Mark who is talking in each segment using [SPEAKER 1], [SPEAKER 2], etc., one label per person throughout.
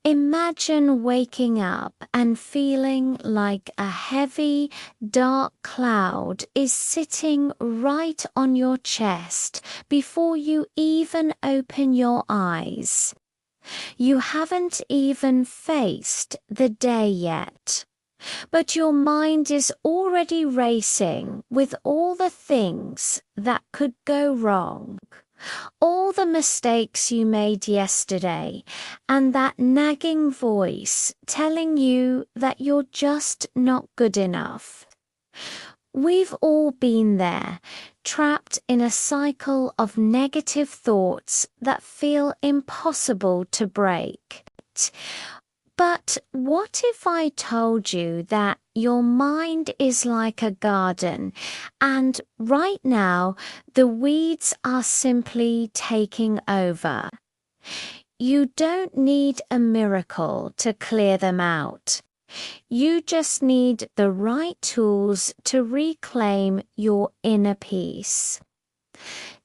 [SPEAKER 1] Imagine waking up and feeling like a heavy, dark cloud is sitting right on your chest before you even open your eyes. You haven't even faced the day yet, but your mind is already racing with all the things that could go wrong. All the mistakes you made yesterday, and that nagging voice telling you that you're just not good enough. We've all been there, trapped in a cycle of negative thoughts that feel impossible to break. But what if I told you that your mind is like a garden, and right now the weeds are simply taking over? You don't need a miracle to clear them out. You just need the right tools to reclaim your inner peace.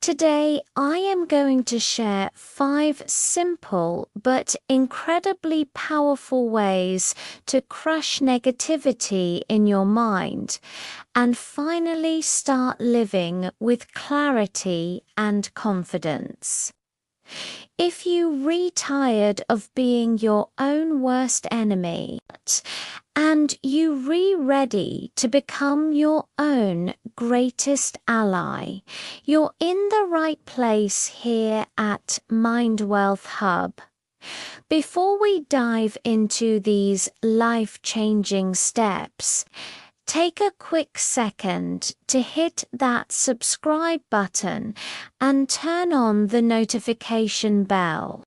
[SPEAKER 1] Today, I am going to share 5 simple but incredibly powerful ways to crush negativity in your mind and finally start living with clarity and confidence. If you re-tired of being your own worst enemy and you re-ready to become your own greatest ally, you're in the right place here at MindWealth Hub. Before we dive into these life-changing steps, take a quick second to hit that subscribe button and turn on the notification bell.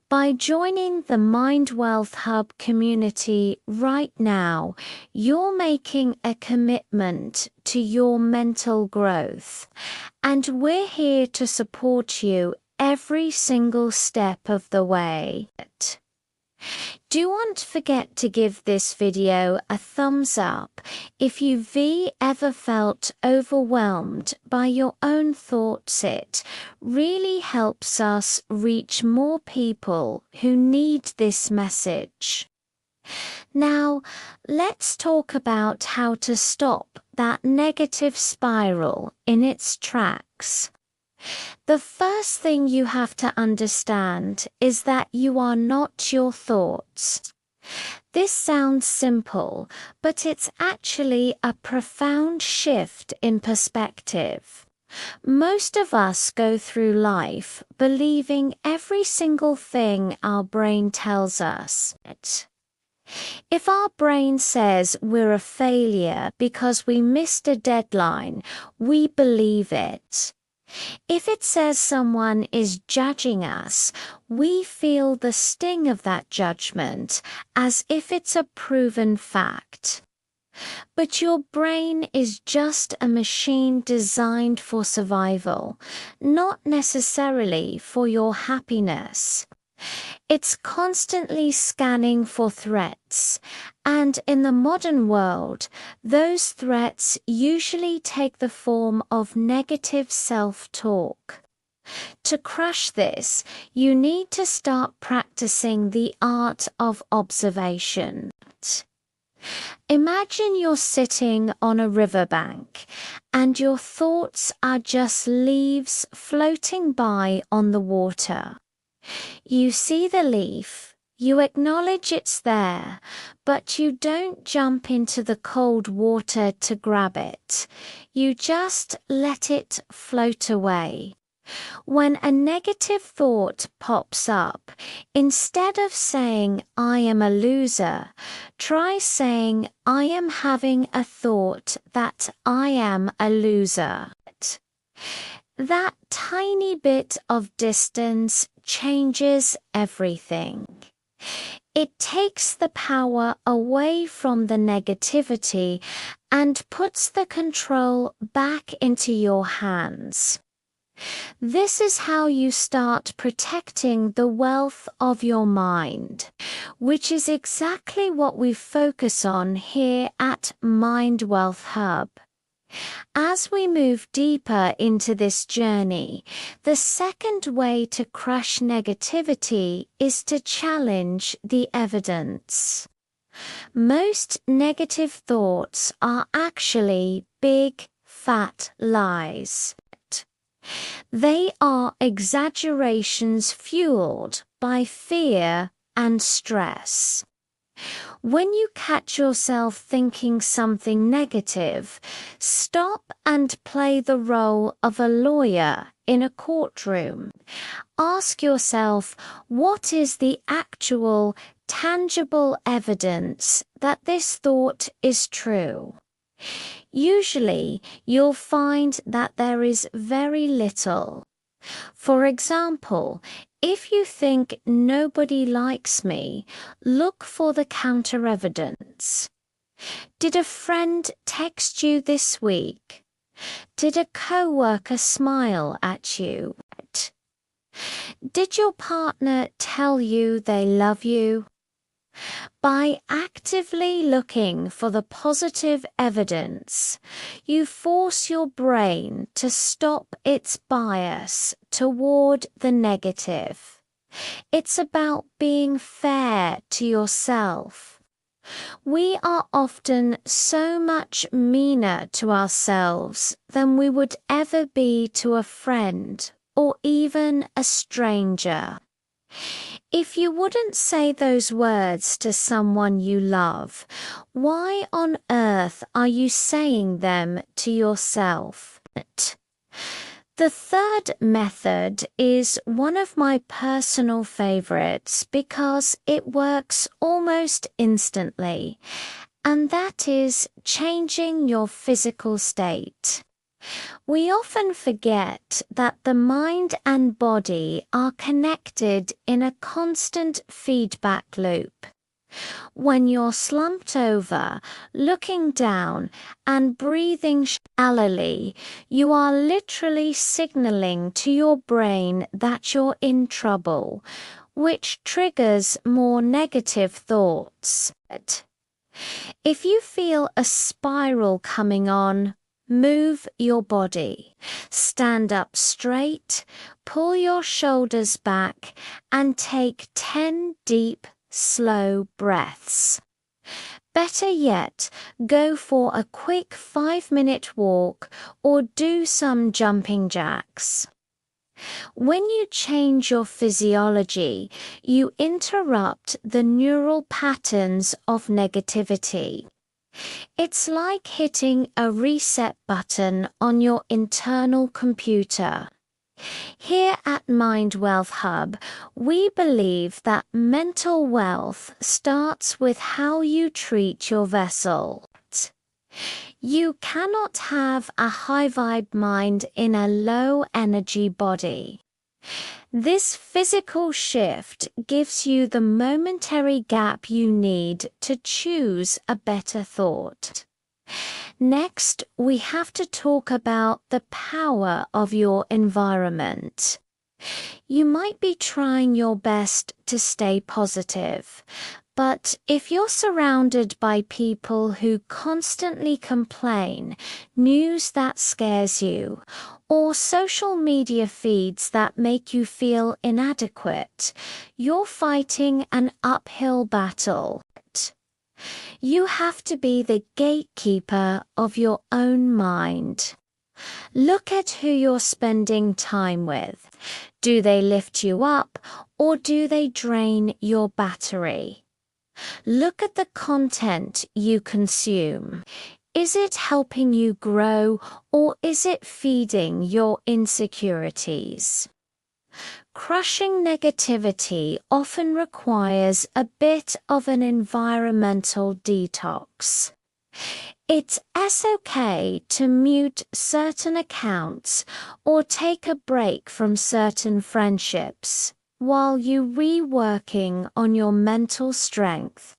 [SPEAKER 1] By joining the MindWealth Hub community right now, you're making a commitment to your mental growth, and we're here to support you every single step of the way. Don't forget to give this video a thumbs up if you've ever felt overwhelmed by your own thoughts. It really helps us reach more people who need this message. Now, let's talk about how to stop that negative spiral in its tracks. The first thing you have to understand is that you are not your thoughts. This sounds simple, but it's actually a profound shift in perspective. Most of us go through life believing every single thing our brain tells us. If our brain says we're a failure because we missed a deadline, we believe it. If it says someone is judging us, we feel the sting of that judgment as if it's a proven fact. But your brain is just a machine designed for survival, not necessarily for your happiness. It's constantly scanning for threats, and in the modern world, those threats usually take the form of negative self-talk. To crush this, you need to start practicing the art of observation. Imagine you're sitting on a riverbank, and your thoughts are just leaves floating by on the water. You see the leaf, you acknowledge it's there, but you don't jump into the cold water to grab it. You just let it float away. When a negative thought pops up, instead of saying, "I am a loser," try saying, "I am having a thought that I am a loser." That tiny bit of distance changes everything. It takes the power away from the negativity and puts the control back into your hands. This is how you start protecting the wealth of your mind, which is exactly what we focus on here at MindWealth Hub. As we move deeper into this journey, the second way to crush negativity is to challenge the evidence. Most negative thoughts are actually big, fat lies. They are exaggerations fueled by fear and stress. When you catch yourself thinking something negative, stop and play the role of a lawyer in a courtroom. Ask yourself, what is the actual, tangible evidence that this thought is true? Usually, you'll find that there is very little. For example, if you think nobody likes me, look for the counter-evidence. Did a friend text you this week? Did a coworker smile at you? Did your partner tell you they love you? By actively looking for the positive evidence, you force your brain to stop its bias toward the negative. It's about being fair to yourself. We are often so much meaner to ourselves than we would ever be to a friend or even a stranger. If you wouldn't say those words to someone you love, why on earth are you saying them to yourself? The third method is one of my personal favorites because it works almost instantly, and that is changing your physical state. We often forget that the mind and body are connected in a constant feedback loop. When you're slumped over, looking down, and breathing shallowly, you are literally signaling to your brain that you're in trouble, which triggers more negative thoughts. If you feel a spiral coming on, move your body. Stand up straight, pull your shoulders back, and take 10 deep, slow breaths. Better yet, go for a quick 5-minute walk or do some jumping jacks. When you change your physiology, you interrupt the neural patterns of negativity. It's like hitting a reset button on your internal computer. Here at MindWealth Hub, we believe that mental wealth starts with how you treat your vessel. You cannot have a high-vibe mind in a low-energy body. This physical shift gives you the momentary gap you need to choose a better thought. Next, we have to talk about the power of your environment. You might be trying your best to stay positive, but if you're surrounded by people who constantly complain, news that scares you, or social media feeds that make you feel inadequate, you're fighting an uphill battle. You have to be the gatekeeper of your own mind. Look at who you're spending time with. Do they lift you up, or do they drain your battery? Look at the content you consume. Is it helping you grow, or is it feeding your insecurities? Crushing negativity often requires a bit of an environmental detox. It's okay to mute certain accounts or take a break from certain friendships while you're reworking on your mental strength.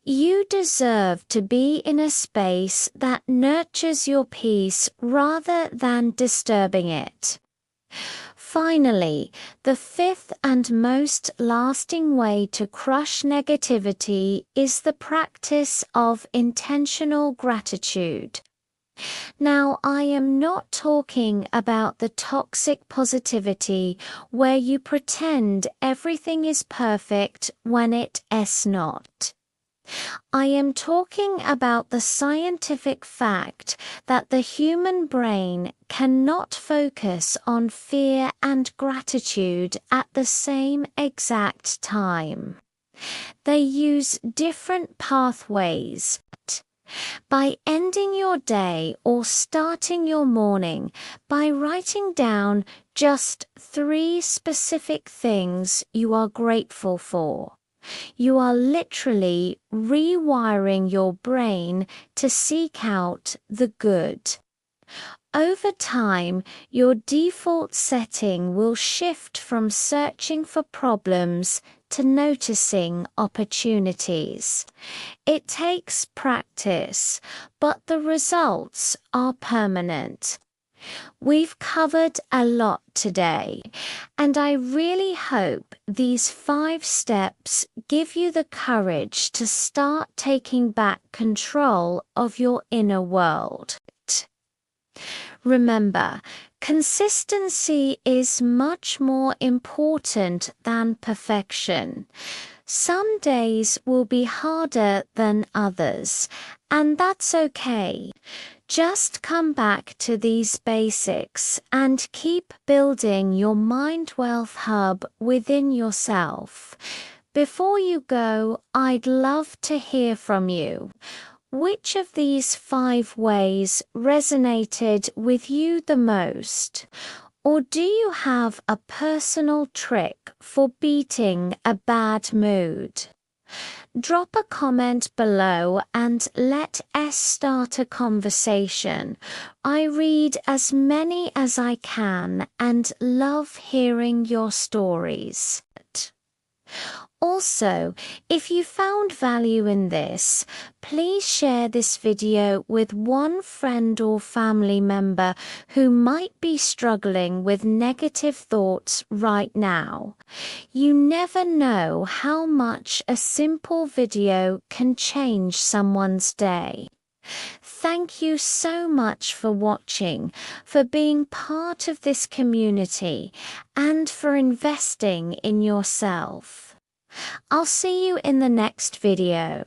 [SPEAKER 1] You deserve to be in a space that nurtures your peace rather than disturbing it. Finally, the fifth and most lasting way to crush negativity is the practice of intentional gratitude. Now, I am not talking about the toxic positivity where you pretend everything is perfect when it is not. I am talking about the scientific fact that the human brain cannot focus on fear and gratitude at the same exact time. They use different pathways. By ending your day or starting your morning by writing down just 3 specific things you are grateful for, you are literally rewiring your brain to seek out the good. Over time, your default setting will shift from searching for problems to noticing opportunities. It takes practice, but the results are permanent. We've covered a lot today, and I really hope these 5 steps give you the courage to start taking back control of your inner world. Remember, consistency is much more important than perfection. Some days will be harder than others, and that's okay. Just come back to these basics and keep building your MindWealth hub within yourself. Before you go, I'd love to hear from you. Which of these 5 ways resonated with you the most? Or do you have a personal trick for beating a bad mood? Drop a comment below and let us start a conversation. I read as many as I can and love hearing your stories. Also, if you found value in this, please share this video with one friend or family member who might be struggling with negative thoughts right now. You never know how much a simple video can change someone's day. Thank you so much for watching, for being part of this community, and for investing in yourself. I'll see you in the next video.